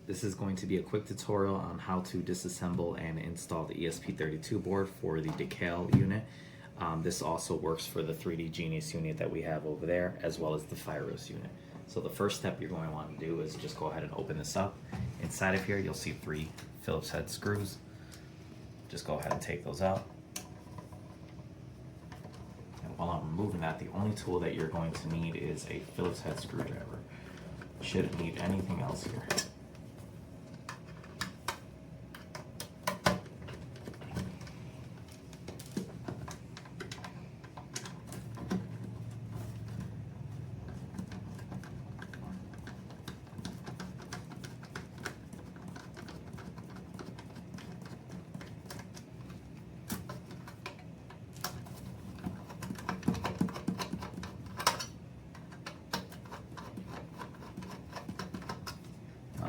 This is going to be a quick tutorial on how to disassemble and install the ESP32 board for the Dikale unit. This also works for the 3D Genius unit that we have over there, as well as the firos unit. So the first step you're going to want to do is just go ahead and open this up. Inside of here you'll see 3 Phillips head screws. Just go ahead and take those out. And while I'm removing that, the only tool that you're going to need is a Phillips head screwdriver. You shouldn't need anything else here.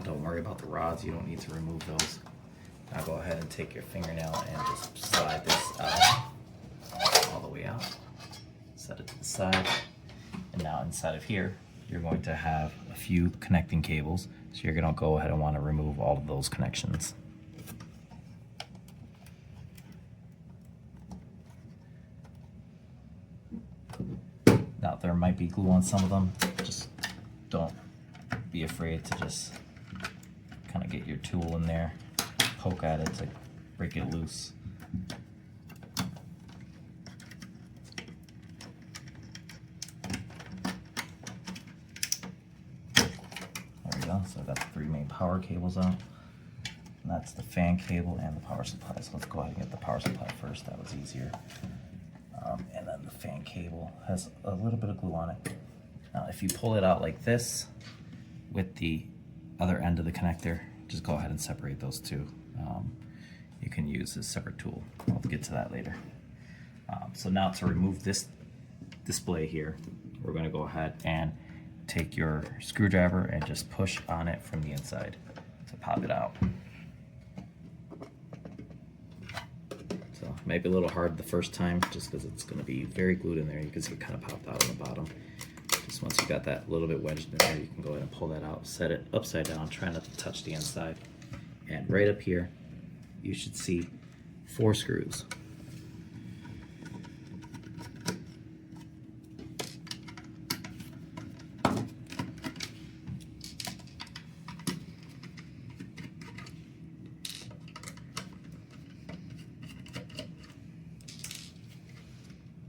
Don't worry about the rods, you don't need to remove those. Now go ahead and take your fingernail and just slide this out, all the way out. Set it to the side. And now inside of here, you're going to have a few connecting cables. So you're gonna go ahead and want to remove all of those connections. Now there might be glue on some of them, just don't be afraid to just kind of get your tool in there, poke at it to break it loose. There we go, so I've got the 3 main power cables out. And that's the fan cable and the power supply. So let's go ahead and get the power supply first, that was easier. And then the fan cable has a little bit of glue on it. Now if you pull it out like this with the other end of the connector, just go ahead and separate those two. You can use a separate tool. We'll get to that later. So now to remove this display here, we're going to go ahead and take your screwdriver and just push on it from the inside to pop it out. So it might be a little hard the first time just because it's going to be very glued in there. You can see it kind of popped out on the bottom. Just once you got that a little bit wedged in there, you can go ahead and pull that out, set it upside down, try not to touch the inside. And right up here, you should see 4 screws.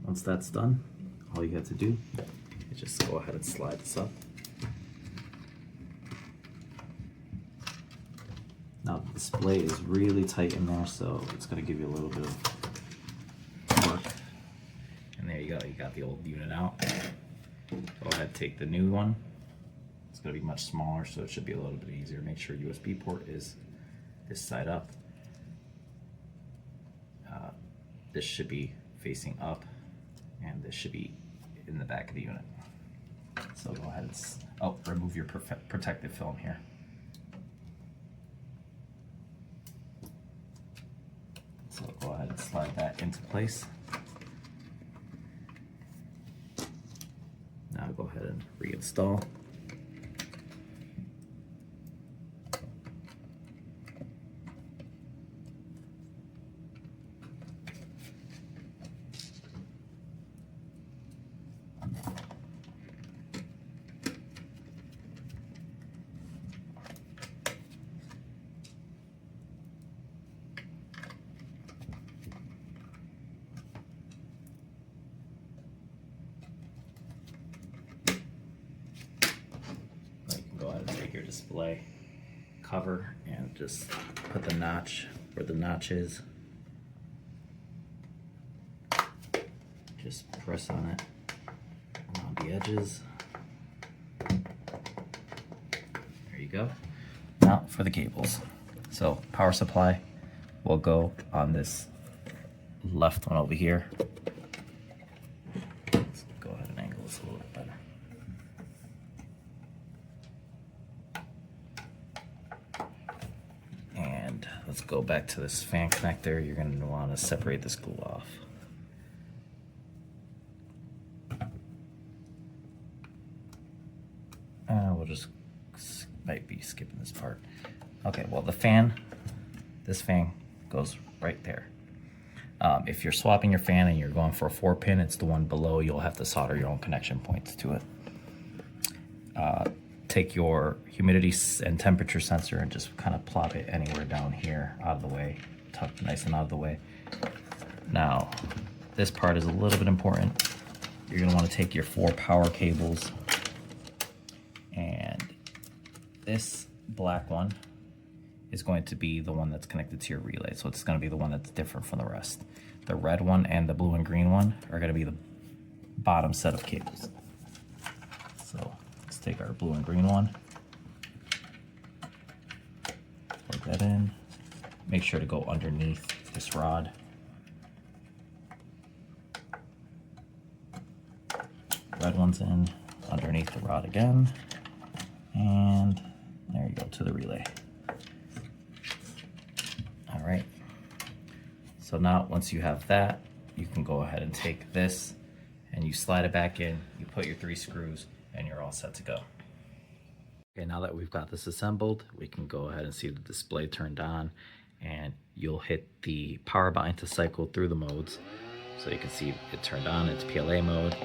Once that's done, all you have to do is just go ahead and slide this up. Now the display is really tight in there, so it's going to give you a little bit of work. And there you go, you got the old unit out. Go ahead, take the new one. It's going to be much smaller, so it should be a little bit easier. Make sure USB port is this side up. This should be facing up, and this should be in the back of the unit. So go ahead and remove your protective film here. So go ahead and slide that into place. Now go ahead and reinstall. Your display cover and just put the notch where the notch is. Just press on it around the edges. There you go. Now for the cables. So power supply will go on this left one over here. Let's go ahead and angle this a little bit better. Let's go back to this fan connector. You're going to want to separate this glue off. We'll just might be skipping this part. Okay, well the fan, this fan goes right there. If you're swapping your fan and you're going for a 4-pin, it's the one below. You'll have to solder your own connection points to it. Take your humidity and temperature sensor and just kind of plop it anywhere down here, out of the way, tucked nice and out of the way. Now, this part is a little bit important. You're going to want to take your 4 power cables, and this black one is going to be the one that's connected to your relay. So it's going to be the one that's different from the rest. The red one and the blue and green one are going to be the bottom set of cables. So let's take our blue and green one, plug that in. Make sure to go underneath this rod. Red one's in underneath the rod again, and there you go, to the relay. All right, so now once you have that, you can go ahead and take this and you slide it back in, you put your 3 screws, and you're all set to go. Okay, now that we've got this assembled, we can go ahead and see the display turned on, and you'll hit the power button to cycle through the modes. So you can see it turned on, it's PLA mode,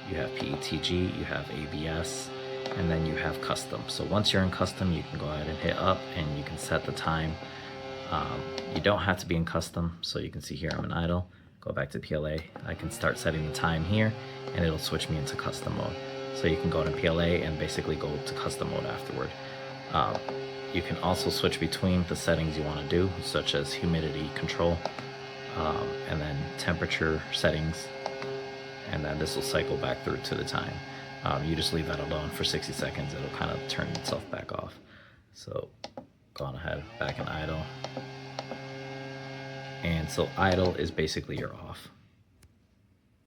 you have PETG, you have ABS, and then you have custom. So once you're in custom, you can go ahead and hit up and you can set the time. You don't have to be in custom, so you can see here I'm in idle. Go back to PLA, I can start setting the time here, and it'll switch me into custom mode. So you can go to PLA and basically go to custom mode afterward. You can also switch between the settings you want to do, such as humidity control, and then temperature settings, and then this will cycle back through to the time. You just leave that alone for 60 seconds, it'll kind of turn itself back off. So go on ahead, back in idle. And so idle is basically you're off.